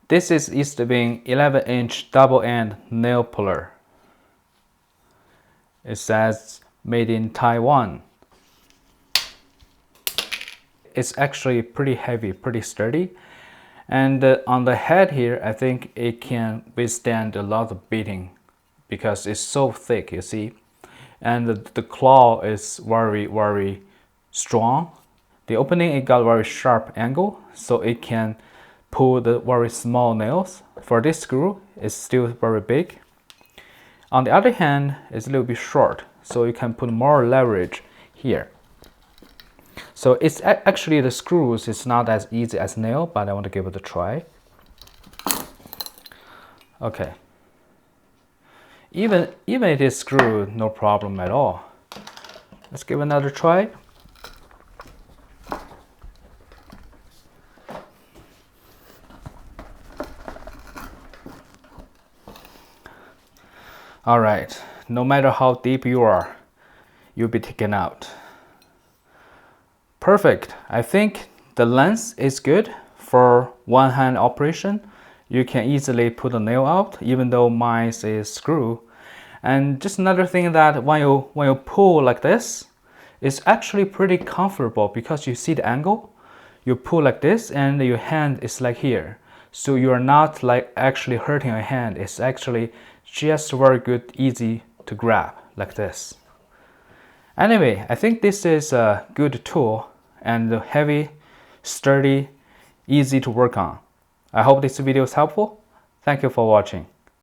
This is Estwing 11-inch double-end nail puller. It says made in Taiwan. It's actually pretty heavy, pretty sturdy. And on the head here, I think it can withstand a lot of beating because it's so thick, you see. And the claw is very, very strong. The opening, it got a very sharp angle, so it can pull the very small nails. For this screw, it's still very big. On the other hand, it's a little bit short, so you can put more leverage here. So it's actually the screws is not as easy as nail, but I want to give it a try. Okay. Even it is screwed, no problem at all. Let's give another try. All right, no matter how deep you are, you'll be taken out. Perfect. I think the length is good for one-hand operation. You can easily put a nail out, even though mine is screw. And just another thing that when you pull like this, it's actually pretty comfortable because you see the angle. You pull like this and your hand is like here. So you are not like actually hurting your hand. It's actually just very good, easy to grab like this. Anyway, I think this is a good tool and heavy, sturdy, easy to work on. I hope this video is helpful. Thank you for watching.